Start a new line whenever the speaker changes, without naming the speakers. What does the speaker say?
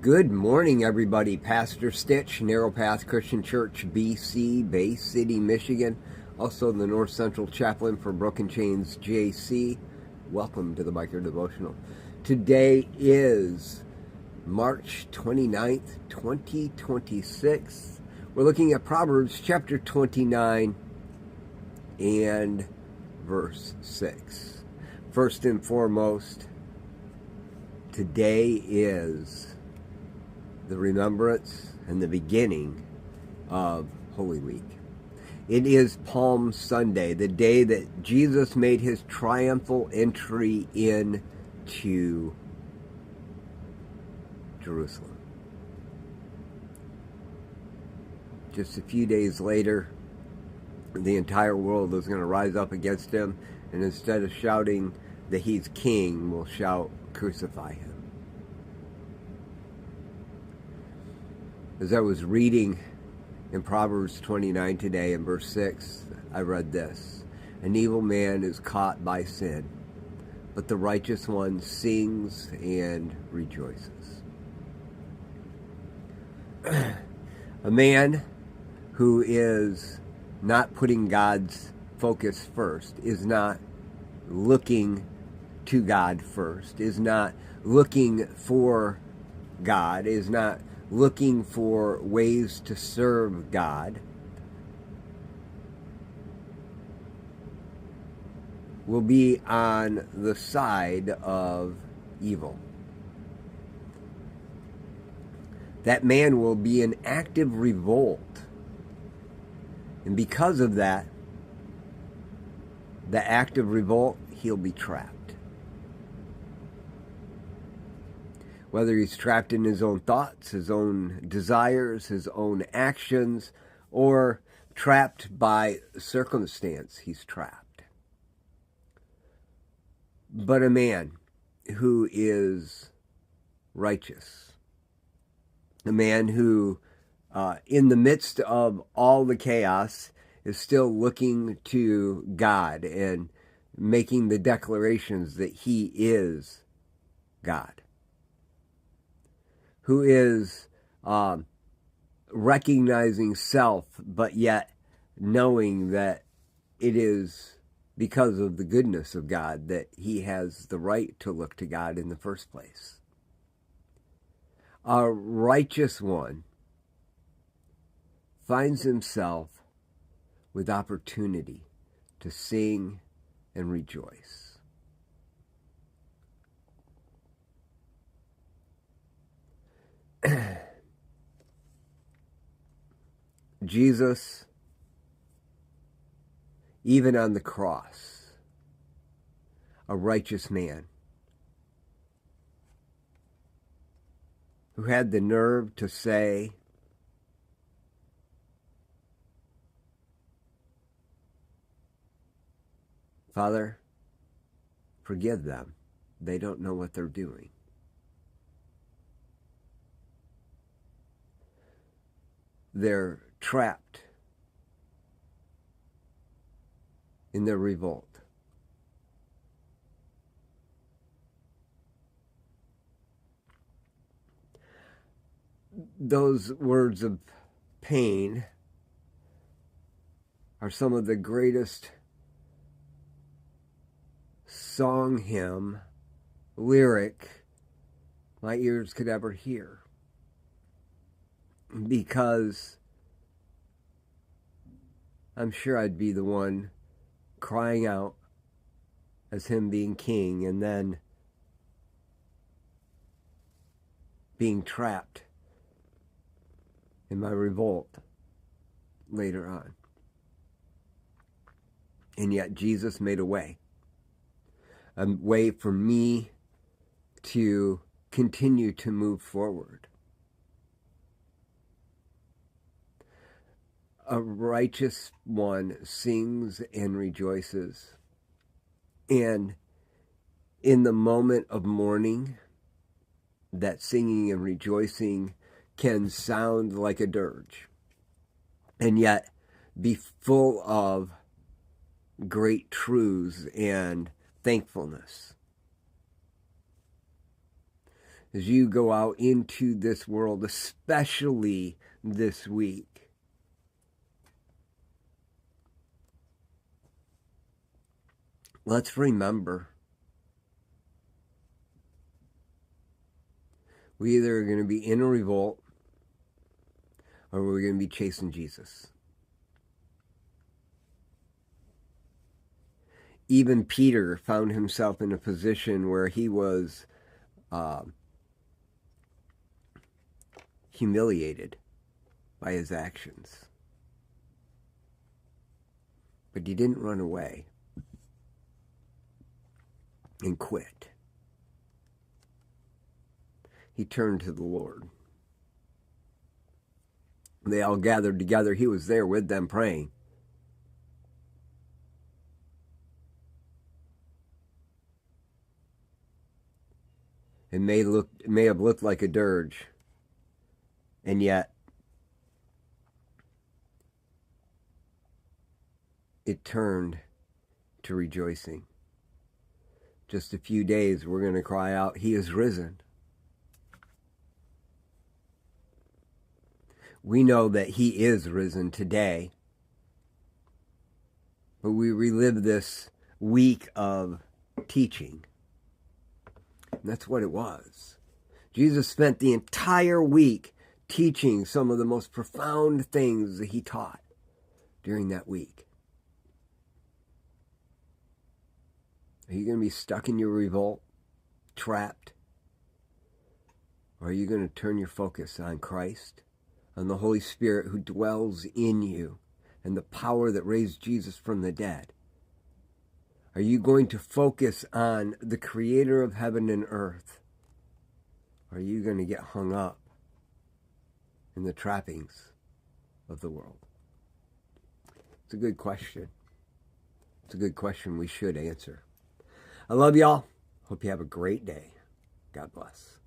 Good morning, everybody. Pastor Stitch, Narrow Path Christian Church, BC, Bay City, Michigan. Also the North Central Chaplain for Broken Chains, JC. Welcome to the Biker Devotional. Today is March 29th, 2026. We're looking at Proverbs chapter 29 and verse 6. First and foremost, today is the remembrance and the beginning of Holy Week. It is Palm Sunday, the day that Jesus made his triumphal entry into Jerusalem. Just a few days later, the entire world is going to rise up against him, and instead of shouting that he's king, will shout, "Crucify him." As I was reading in Proverbs 29 today in verse 6, I read this: "An evil man is caught by sin, but the righteous one sings and rejoices." A man who is not putting God's focus first, is not looking to God first, is not looking for God, is not looking for ways to serve God, will be on the side of evil. That man will be in active revolt. And because of that, the active revolt, he'll be trapped. Whether he's trapped in his own thoughts, his own desires, his own actions, or trapped by circumstance, he's trapped. But a man who is righteous, a man who, in the midst of all the chaos, is still looking to God and making the declarations that he is God, who is recognizing self, but yet knowing that it is because of the goodness of God that he has the right to look to God in the first place. A righteous one finds himself with opportunity to sing and rejoice. Jesus, even on the cross, a righteous man who had the nerve to say, "Father, forgive them. They don't know what they're doing." They're trapped in their revolt. Those words of pain are some of the greatest song hymn, lyric my ears could ever hear. Because I'm sure I'd be the one crying out as him being king and then being trapped in my revolt later on. And yet Jesus made a way for me to continue to move forward. A righteous one sings and rejoices. And in the moment of mourning, that singing and rejoicing can sound like a dirge, and yet be full of great truths and thankfulness. as you go out into this world, especially this week. Let's remember, we either are going to be in a revolt or we're going to be chasing Jesus. Even Peter found himself in a position where he was humiliated by his actions. But he didn't run away and quit. He turned to the Lord. They all gathered together. He was there with them praying. It may have looked like a dirge, and yet it turned to rejoicing. Just a few days, we're going to cry out, He is risen. We know that He is risen today, but we relive this week of teaching. And that's what it was. Jesus spent the entire week teaching some of the most profound things that He taught during that week. Are you going to be stuck in your revolt, trapped? Or are you going to turn your focus on Christ, on the Holy Spirit who dwells in you, and the power that raised Jesus from the dead? Are you going to focus on the Creator of heaven and earth? Or are you going to get hung up in the trappings of the world? It's a good question. It's a good question we should answer. I love y'all. Hope you have a great day. God bless.